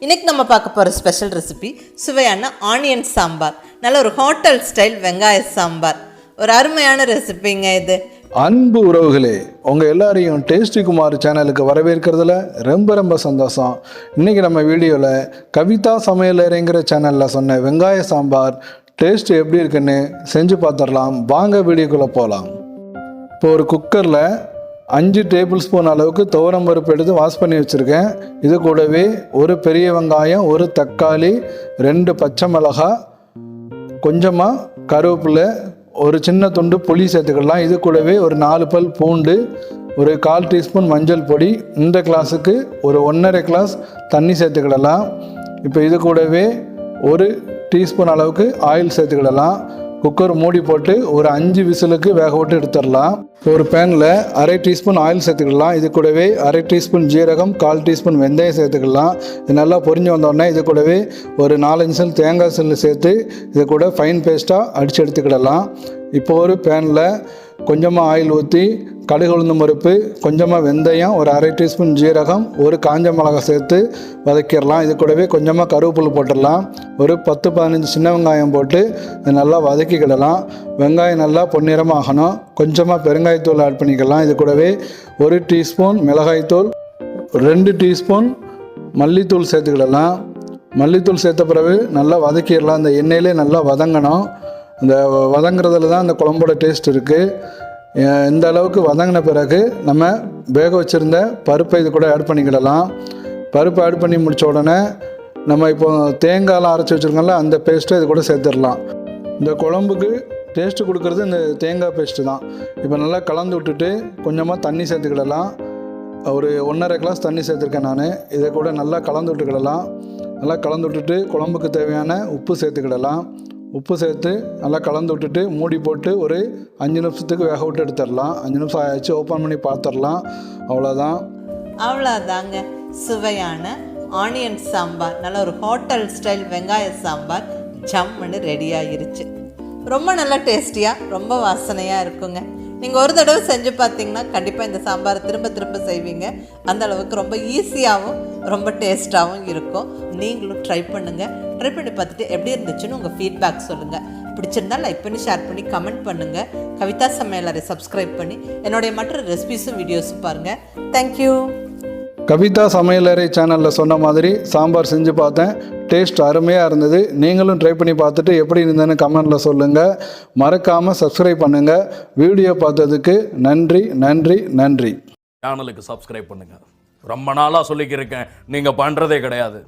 இன்றைக்கி நம்ம பார்க்க போகிற ஸ்பெஷல் ரெசிபி சுவையான ஆனியன் சாம்பார். நல்ல ஒரு ஹோட்டல் ஸ்டைல் வெங்காய சாம்பார். ஒரு அருமையான ரெசிபிங்க இது. அன்பு உறவுகளே, உங்கள் எல்லாரையும் டேஸ்டி குமார் சேனலுக்கு வரவேற்கிறதுல ரொம்ப சந்தோஷம். இன்றைக்கி நம்ம வீடியோவில் கவிதா சமையலறைங்கிற சேனலில் சொன்ன வெங்காய சாம்பார் டேஸ்ட் எப்படி இருக்குன்னு செஞ்சு பார்த்துடலாம். வாங்க வீடியோக்குள்ளே போகலாம். இப்போ ஒரு குக்கரில் 5 டேபிள் ஸ்பூன் அளவுக்கு துவரம் பருப்பு எடுத்து வாஷ் பண்ணி வச்சுருக்கேன். இது கூடவே ஒரு பெரிய வெங்காயம், ஒரு தக்காளி, 2 பச்சை மிளகாய், கொஞ்சமாக கருவேப்பிலை, ஒரு சின்ன துண்டு புளி சேர்த்துக்கலாம். இது கூடவே ஒரு 4 பல் பூண்டு, ஒரு 1/4 டீஸ்பூன் மஞ்சள் பொடி, இந்த கிளாஸுக்கு ஒரு 1.5 கிளாஸ் தண்ணி சேர்த்துக்கிடலாம். இப்போ இது கூடவே ஒரு டீஸ்பூன் அளவுக்கு ஆயில் சேர்த்துக்கிடலாம். குக்கர் மூடி போட்டு ஒரு 5 விசிலுக்கு வேக விட்டு எடுத்துடலாம். ஒரு பேனில் 1/2 டீஸ்பூன் ஆயில் சேர்த்துக்கலாம். இது கூடவே 1/2 டீஸ்பூன் ஜீரகம், 1/4 டீஸ்பூன் வெந்தயம் சேர்த்துக்கலாம். இது நல்லா பொரிஞ்சு வந்தோடனே இது கூடவே ஒரு 4-5 சில் தேங்காய் சில்லு சேர்த்து இது கூட ஃபைன் பேஸ்ட்டாக அடித்து எடுத்துக்கிடலாம். இப்போ ஒரு பேனில் கொஞ்சமாக ஆயில் ஊற்றி கடுகு உளுந்தம் பருப்பு, கொஞ்சமாக வெந்தயம், ஒரு 1/2 டீஸ்பூன் ஜீரகம், ஒரு காஞ்ச மிளகாய் சேர்த்து வதக்கிடலாம். இது கூடவே கொஞ்சமாக கருவேப்பிலை போட்டுடலாம். ஒரு 10-15 சின்ன வெங்காயம் போட்டு நல்லா வதக்கிக்கிடலாம். வெங்காயம் நல்லா பொன்னிறமாகணும். கொஞ்சமாக பெருங்காயத்தூள் ஆட் பண்ணிக்கலாம். இது கூடவே 1 டீஸ்பூன் மிளகாய்த்தூள், 2 டீஸ்பூன் மல்லித்தூள் சேர்த்துக்கிடலாம். மல்லித்தூள் சேர்த்த பிறகு நல்லா வதக்கிடலாம். இந்த எண்ணெயிலே நல்லா வதங்கணும். இந்த வதங்குறதுல தான் அந்த குழம்போட டேஸ்ட் இருக்குது. இந்த அளவுக்கு வதங்கின பிறகு நம்ம வேக வச்சுருந்த பருப்பை இது கூட ஆட் பண்ணிக்கிடலாம். பருப்பை ஆட் பண்ணி முடித்த உடனே நம்ம இப்போ தேங்காயெலாம் அரைச்சி வச்சுருக்கோம்ல, அந்த பேஸ்ட்டை இது கூட சேர்த்துடலாம். இந்த குழம்புக்கு டேஸ்ட்டு கொடுக்குறது இந்த தேங்காய் பேஸ்ட்டு தான். இப்போ நல்லா கலந்து விட்டுட்டு கொஞ்சமாக தண்ணி சேர்த்துக்கிடலாம். ஒரு 1.5 கிளாஸ் தண்ணி சேர்த்துருக்கேன் நான். இதை கூட நல்லா கலந்து விட்டுக்கிடலாம். நல்லா கலந்து விட்டுட்டு குழம்புக்கு தேவையான உப்பு சேர்த்துக்கிடலாம். உப்பு சேர்த்து நல்லா கலந்து விட்டுட்டு மூடி போட்டு ஒரு 5 நிமிஷத்துக்கு வேக விட்டு எடுத்துடலாம். 5 நிமிஷம் ஆயிடுச்சு, ஓப்பன் பண்ணி பார்த்துடலாம். அவ்வளோதாங்க சுவையான ஆனியன் சாம்பார், நல்ல ஒரு ஹோட்டல் ஸ்டைல் வெங்காய சாம்பார் ஜம்முன்னு ரெடி ஆகிருச்சு. ரொம்ப நல்லா டேஸ்டியாக, ரொம்ப வாசனையாக இருக்குங்க. நீங்கள் ஒரு தடவை செஞ்சு பார்த்தீங்கன்னா கண்டிப்பாக இந்த சாம்பாரை திரும்ப செய்வீங்க. அந்த அளவுக்கு ரொம்ப ஈஸியாகவும் ரொம்ப டேஸ்ட்டாகவும் இருக்கும். நீங்களும் ட்ரை பண்ணுங்கள். ட்ரை பண்ணி பார்த்துட்டு எப்படி இருந்துச்சுன்னு உங்கள் ஃபீட்பேக் சொல்லுங்கள். பிடிச்சிருந்தால் லைக் பண்ணி, ஷேர் பண்ணி, கமெண்ட் பண்ணுங்கள். கவிதா சமையலறை சப்ஸ்கிரைப் பண்ணி என்னுடைய மற்ற ரெசிபிஸும் வீடியோஸும் பாருங்கள். தேங்க்யூ. கவிதா சமையலறை சேனலில் சொன்ன மாதிரி சாம்பார் செஞ்சு பார்த்தேன். டேஸ்ட் அருமையாக இருந்தது. நீங்களும் ட்ரை பண்ணி பார்த்துட்டு எப்படி இருந்ததுன்னு கமெண்டில் சொல்லுங்கள். மறக்காமல் சப்ஸ்கிரைப் பண்ணுங்கள். வீடியோ பார்த்ததுக்கு நன்றி. சேனலுக்கு சப்ஸ்கிரைப் பண்ணுங்கள். ரொம்ப நாளாக சொல்லிக்கிருக்கேன், நீங்கள் பண்ணுறதே கிடையாது.